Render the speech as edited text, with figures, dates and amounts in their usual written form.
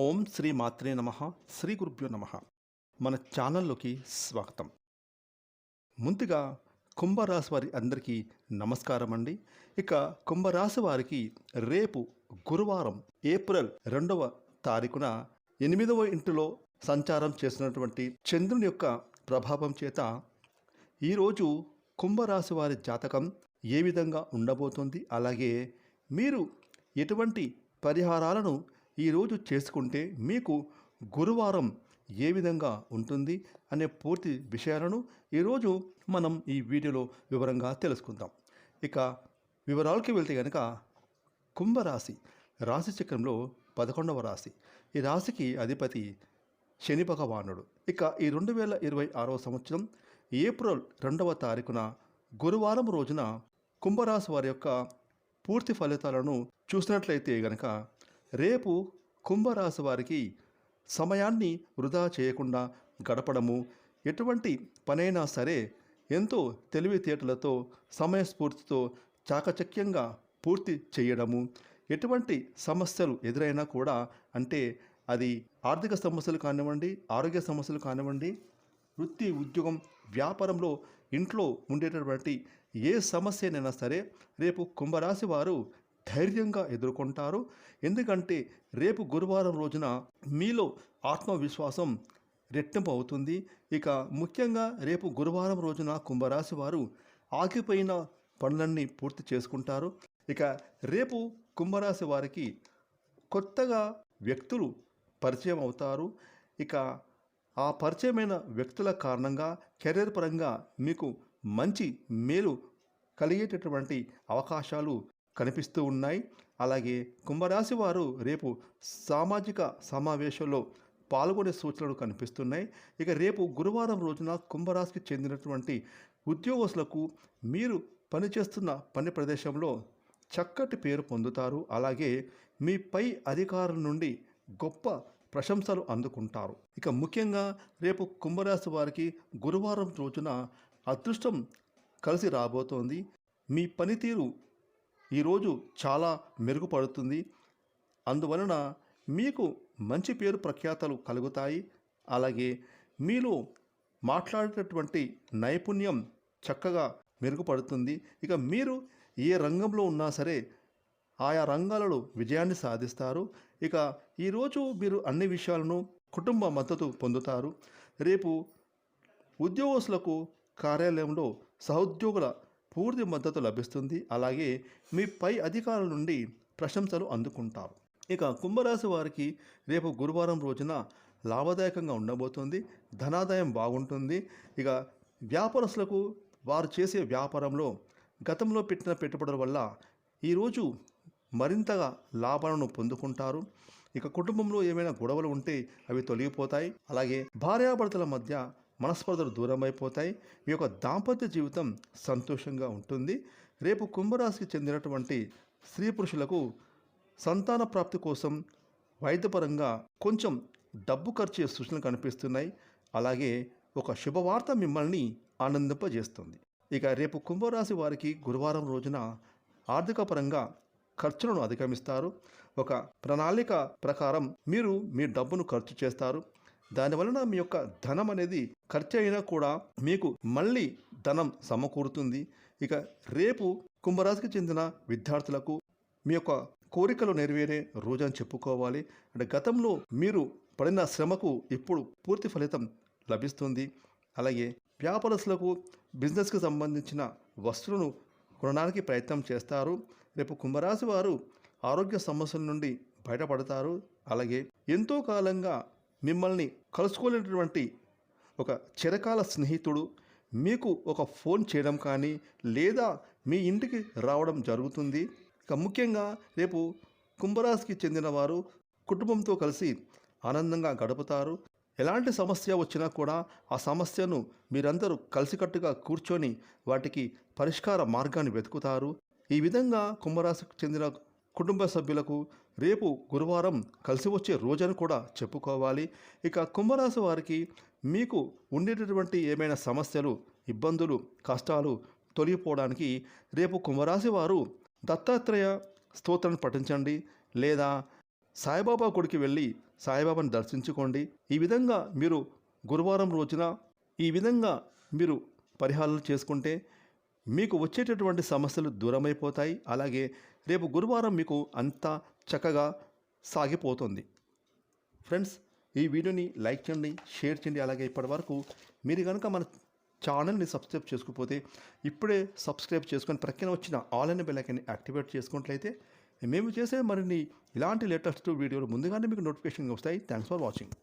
ఓం శ్రీ మాత్రే నమః. శ్రీ గురుభ్యో నమః. మన ఛానల్లోకి స్వాగతం. ముందుగా కుంభరాశి వారి అందరికీ నమస్కారం అండి. ఇక కుంభరాశి వారికి రేపు గురువారం ఏప్రిల్ 2వ తారీఖున 8వ ఇంటిలో సంచారం చేస్తున్నటువంటి చంద్రుని యొక్క ప్రభావం చేత ఈరోజు కుంభరాశి వారి జాతకం ఏ విధంగా ఉండబోతుంది, అలాగే మీరు ఎటువంటి పరిహారాలను ఈరోజు చేసుకుంటే మీకు గురువారం ఏ విధంగా ఉంటుంది అనే పూర్తి విషయాలను ఈరోజు మనం ఈ వీడియోలో వివరంగా తెలుసుకుందాం. ఇక వివరాలకి వెళ్తే కనుక కుంభరాశి రాశి చక్రంలో 11వ రాశి. ఈ రాశికి అధిపతి శని భగవానుడు. ఇక ఈ 2026వ సంవత్సరం ఏప్రిల్ 2వ తారీఖున గురువారం రోజున కుంభరాశి వారి యొక్క పూర్తి ఫలితాలను చూసినట్లయితే గనక రేపు కుంభరాశి వారికి సమయాన్ని వృధా చేయకుండా గడపడము, ఎటువంటి పనైనా సరే ఎంతో తెలివితేటలతో సమయస్ఫూర్తితో చాకచక్యంగా పూర్తి చేయడము, ఎటువంటి సమస్యలు ఎదురైనా కూడా, అంటే అది ఆర్థిక సమస్యలు కానివ్వండి, ఆరోగ్య సమస్యలు కానివ్వండి, వృత్తి ఉద్యోగం వ్యాపారంలో ఇంట్లో ఉండేటటువంటి ఏ సమస్యనైనా సరే రేపు కుంభరాశి వారు ధైర్యంగా ఎదుర్కొంటారు. ఎందుకంటే రేపు గురువారం రోజున మీలో ఆత్మవిశ్వాసం రెట్టింపు అవుతుంది. ఇక ముఖ్యంగా రేపు గురువారం రోజున కుంభరాశి వారు ఆగిపోయిన పనులన్నీ పూర్తి చేసుకుంటారు. ఇక రేపు కుంభరాశి వారికి కొత్తగా వ్యక్తులు పరిచయం అవుతారు. ఇక ఆ పరిచయమైన వ్యక్తుల కారణంగా కెరీర్ పరంగా మీకు మంచి మేలు కలిగేటటువంటి అవకాశాలు కనిపిస్తూ ఉన్నాయి. అలాగే కుంభరాశి వారు రేపు సామాజిక సమావేశంలో పాల్గొనే సూచనలు కనిపిస్తున్నాయి. ఇక రేపు గురువారం రోజున కుంభరాశికి చెందినటువంటి ఉద్యోగస్తులకు మీరు పనిచేస్తున్న పని ప్రదేశంలో చక్కటి పేరు పొందుతారు. అలాగే మీ పై అధికారుల నుండి గొప్ప ప్రశంసలు అందుకుంటారు. ఇక ముఖ్యంగా రేపు కుంభరాశి వారికి గురువారం రోజున అదృష్టం కలిసి రాబోతోంది. మీ పనితీరు ఈరోజు చాలా మెరుగుపడుతుంది. అందువలన మీకు మంచి పేరు ప్రఖ్యాతలు కలుగుతాయి. అలాగే మీలో మాట్లాడేటటువంటి నైపుణ్యం చక్కగా మెరుగుపడుతుంది. ఇక మీరు ఏ రంగంలో ఉన్నా సరే ఆయా రంగాలలో విజయాన్ని సాధిస్తారు. ఇక ఈరోజు మీరు అన్ని విషయాలను కుటుంబ మద్దతు పొందుతారు. రేపు ఉద్యోగస్తులకు కార్యాలయంలో సహోద్యోగుల పూర్తి మద్దతు లభిస్తుంది. అలాగే మీ పై అధికారుల నుండి ప్రశంసలు అందుకుంటారు. ఇక కుంభరాశి వారికి రేపు గురువారం రోజున లాభదాయకంగా ఉండబోతుంది. ధనాదాయం బాగుంటుంది. ఇక వ్యాపారస్తులకు వారు చేసే వ్యాపారంలో గతంలో పెట్టిన పెట్టుబడుల వల్ల ఈరోజు మరింతగా లాభాలను పొందుకుంటారు. ఇక కుటుంబంలో ఏమైనా గొడవలు ఉంటే అవి తొలగిపోతాయి. అలాగే భార్యాభర్తల మధ్య మనస్పర్ధలు దూరం అయిపోతాయి. మీ యొక్క దాంపత్య జీవితం సంతోషంగా ఉంటుంది. రేపు కుంభరాశికి చెందినటువంటి స్త్రీ పురుషులకు సంతాన ప్రాప్తి కోసం వైద్యపరంగా కొంచెం డబ్బు ఖర్చు సూచనలు కనిపిస్తున్నాయి. అలాగే ఒక శుభవార్త మిమ్మల్ని ఆనందింపజేస్తుంది. ఇక రేపు కుంభరాశి వారికి గురువారం రోజున ఆర్థిక పరంగా ఖర్చులను అధిగమిస్తారు. ఒక ప్రణాళిక ప్రకారం మీరు మీ డబ్బును ఖర్చు చేస్తారు. దానివలన మీ యొక్క ధనం అనేది ఖర్చు అయినా కూడా మీకు మళ్ళీ ధనం సమకూరుతుంది. ఇక రేపు కుంభరాశికి చెందిన విద్యార్థులకు మీ యొక్క కోరికలు నెరవేరే రోజు అని చెప్పుకోవాలి. అంటే గతంలో మీరు పడిన శ్రమకు ఇప్పుడు పూర్తి ఫలితం లభిస్తుంది. అలాగే వ్యాపారస్తులకు బిజినెస్కి సంబంధించిన వస్తువులను కొనడానికి ప్రయత్నం చేస్తారు. రేపు కుంభరాశి వారు ఆరోగ్య సమస్యల నుండి బయటపడతారు. అలాగే ఎంతో కాలంగా మిమ్మల్ని కలుసుకోలేనటువంటి ఒక చిరకాల స్నేహితుడు మీకు ఒక ఫోన్ చేయడం కానీ లేదా మీ ఇంటికి రావడం జరుగుతుంది. ఇక ముఖ్యంగా రేపు కుంభరాశికి చెందిన వారు కుటుంబంతో కలిసి ఆనందంగా గడుపుతారు. ఎలాంటి సమస్య వచ్చినా కూడా ఆ సమస్యను మీరందరూ కలిసికట్టుగా కూర్చొని వాటికి పరిష్కార మార్గాన్ని వెతుకుతారు. ఈ విధంగా కుంభరాశికి చెందిన కుటుంబ సభ్యులకు రేపు గురువారం కలిసి వచ్చే రోజని కూడా చెప్పుకోవాలి. ఇక కుంభరాశి వారికి మీకు ఉండేటటువంటి ఏమైనా సమస్యలు, ఇబ్బందులు, కష్టాలు తొలగిపోవడానికి రేపు కుంభరాశి వారు దత్తాత్రేయ స్తోత్రాన్ని పఠించండి లేదా సాయిబాబా గుడికి వెళ్ళి సాయిబాబాను దర్శించుకోండి. ఈ విధంగా మీరు గురువారం రోజున ఈ విధంగా మీరు పరిహారాలు చేసుకుంటే మీకు వచ్చేటటువంటి సమస్యలు దూరమైపోతాయి. అలాగే రేపు గురువారం మీకు అంతా చక్కగా సాగిపోతుంది. ఫ్రెండ్స్, ఈ వీడియోని లైక్ చేయండి, షేర్ చేయండి. అలాగే ఇప్పటివరకు మీరు కనుక మన ఛానల్ని సబ్స్క్రైబ్ చేసుకోకపోతే ఇప్పుడే సబ్స్క్రైబ్ చేసుకొని ప్రక్కన వచ్చిన ఆల్ అనే బెల్ ఐకాన్ని యాక్టివేట్ చేసుకున్నట్లయితే మేము చేసే మరిన్ని ఇలాంటి లేటెస్ట్ వీడియోలు ముందుగానే మీకు నోటిఫికేషన్ వస్తాయి. Thanks for watching.